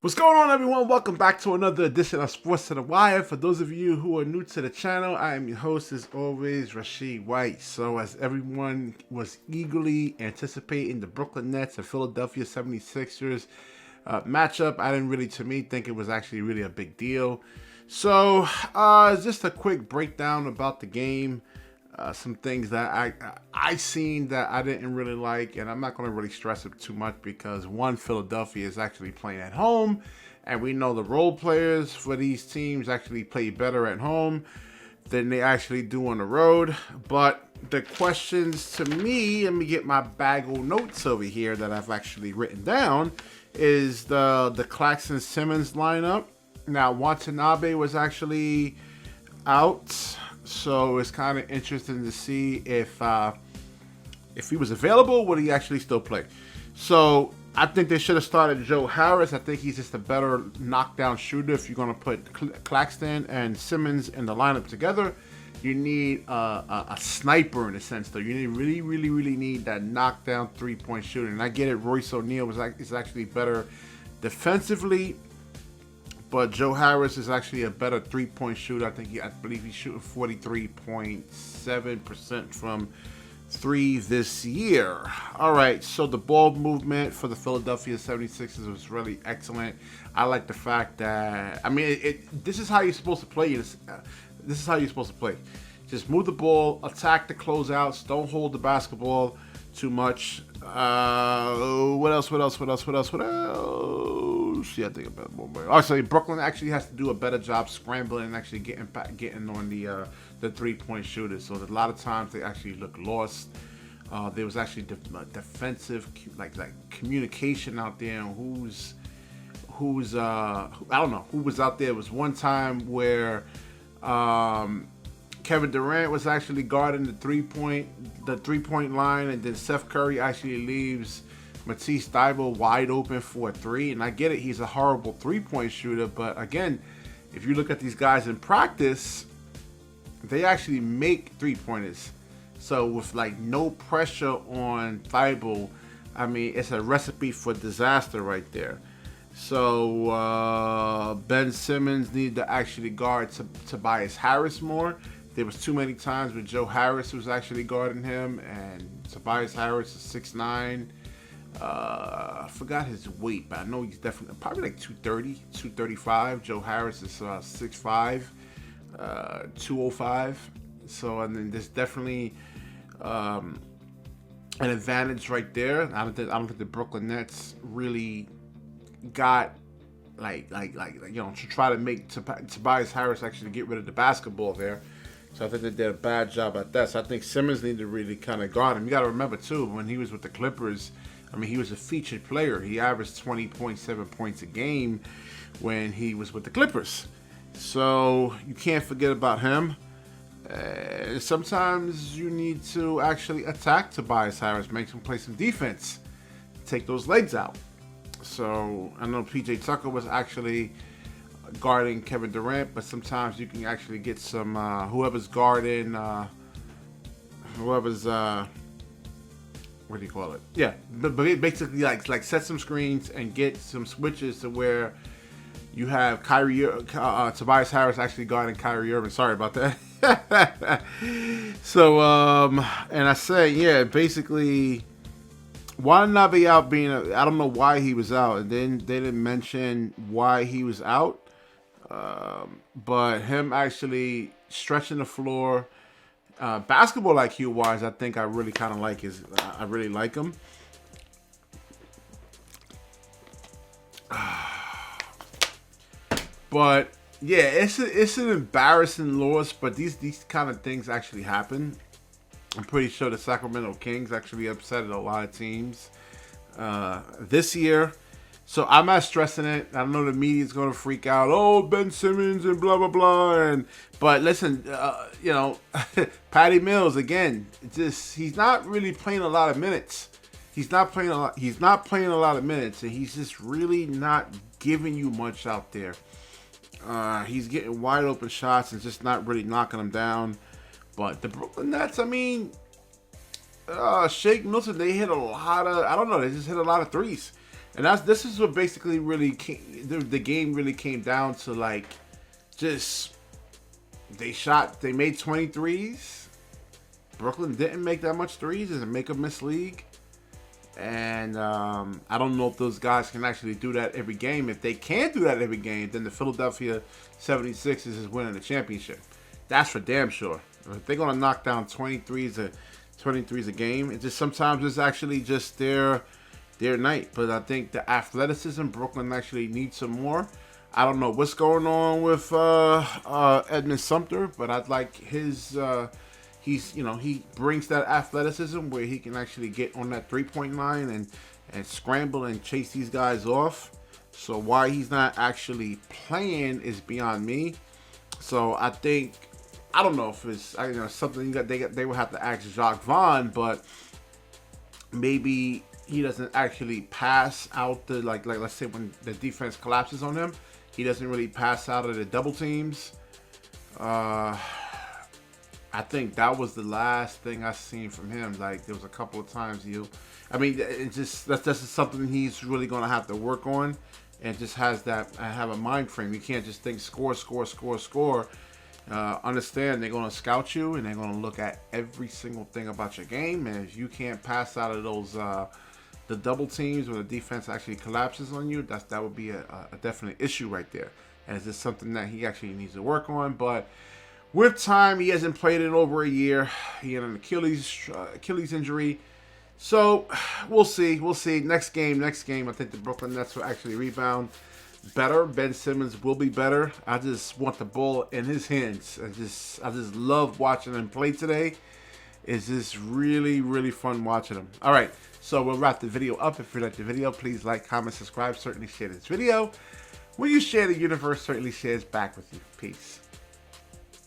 What's going on, everyone? Welcome back to another edition of Sports to the Wire. For those of you who are new to the channel, I am your host, as always, Rashid White. So as everyone was eagerly anticipating the Brooklyn Nets and Philadelphia 76ers matchup, I didn't really, to me, think it was actually really a big deal. So just a quick breakdown about the game. Some things that I seen that I didn't really like, and I'm not going to really stress it too much because one, Philadelphia is actually playing at home, and we know the role players for these teams actually play better at home than they actually do on the road. But the questions to me, let me get my bag of notes over here that I've actually written down, is the Claxton Simmons lineup. Now, Watanabe was actually out. So it's kind of interesting to see if he was available, would he actually still play? So I think they should have started Joe Harris. I think he's just a better knockdown shooter. If you're going to put Claxton and Simmons in the lineup together, you need a sniper in a sense, though. You really need that knockdown three-point shooter. And I get it, Royce O'Neal is actually better defensively. But Joe Harris is actually a better three-point shooter. I believe he's shooting 43.7% from three this year. All right, so the ball movement for the Philadelphia 76ers was really excellent. I like the fact that, I mean, this is how you're supposed to play. This is how you're supposed to play. Just move the ball, attack the closeouts, don't hold the basketball too much. What else? Yeah, I think about more. Also, Brooklyn actually has to do a better job scrambling and actually getting on the three-point shooters. So a lot of times they actually look lost. There was actually defensive like communication out there, and who's I don't know who was out there. It was one time where Kevin Durant was actually guarding the three-point line, and then Seth Curry actually leaves Matisse Thybulle wide open for a three. And I get it, he's a horrible three-point shooter, but again, if you look at these guys in practice, they actually make three-pointers. So with like no pressure on Thybulle, I mean, it's a recipe for disaster right there. So Ben Simmons needed to actually guard Tobias Harris more. There was too many times where Joe Harris was actually guarding him, and Tobias Harris is 6'9". I forgot his weight, but I know he's definitely probably like 230, 235. Joe Harris is 6'5", 205. So, I mean, there's definitely an advantage right there. I don't think the Brooklyn Nets really got like to try to make Tobias Harris actually get rid of the basketball there. So I think they did a bad job at that. So I think Simmons needed to really kind of guard him. You got to remember, too, when he was with the Clippers, I mean, he was a featured player. He averaged 20.7 points a game when he was with the Clippers. So you can't forget about him. Sometimes you need to actually attack Tobias Harris, make him play some defense, take those legs out. So I know PJ Tucker was actually guarding Kevin Durant, but sometimes you can actually get some whoever's guarding what do you call it? Yeah, but basically like set some screens and get some switches to where you have Tobias Harris actually guarding Kyrie Irving. Sorry about that. So and I say, yeah, basically Watanabe out being I don't know why he was out, and then they didn't mention why he was out. But him actually stretching the floor, basketball IQ wise, I think I really kind of like I really like him. But yeah, it's an embarrassing loss. But these kind of things actually happen. I'm pretty sure the Sacramento Kings actually upset a lot of teams this year. So I'm not stressing it. I know the media's going to freak out. Oh, Ben Simmons and blah, blah, blah. But listen, Patty Mills, again, he's not really playing a lot of minutes. He's not playing a lot of minutes, and he's just really not giving you much out there. He's getting wide open shots and just not really knocking them down. But the Brooklyn Nets, I mean, Shake Milton, they hit a lot of, I don't know, they just hit a lot of threes. And this is what basically really the game really came down to. Like, just they made 23s. Brooklyn didn't make that much threes. It's a make or miss league. And I don't know if those guys can actually do that every game. If they can't do that every game, then the Philadelphia 76ers is winning the championship. That's for damn sure. If they're going to knock down 23s a game, it just sometimes it's actually just their night. But I think the athleticism, Brooklyn actually needs some more. I don't know what's going on with Edmund Sumter, but I'd like his... he brings that athleticism where he can actually get on that 3-point line and scramble and chase these guys off. So why he's not actually playing is beyond me. So I don't know if it's something that they will have to ask Jacques Vaughn, but maybe he doesn't actually pass out the like let's say when the defense collapses on him, he doesn't really pass out of the double teams. I think that was the last thing I seen from him. Like, there was a couple of times it's just that's something he's really gonna have to work on, and just have a mind frame. You can't just think score. Understand they're gonna scout you and they're gonna look at every single thing about your game. And if you can't pass out of those the double teams where the defense actually collapses on you, that would be a definite issue right there. And it's just something that he actually needs to work on, but. With time, he hasn't played in over a year. He had an Achilles injury. So, we'll see. Next game. I think the Brooklyn Nets will actually rebound better. Ben Simmons will be better. I just want the ball in his hands. I just love watching him play today. It's just really, really fun watching him. All right, so we'll wrap the video up. If you like the video, please like, comment, subscribe. Certainly share this video. When you share, the universe certainly shares back with you. Peace.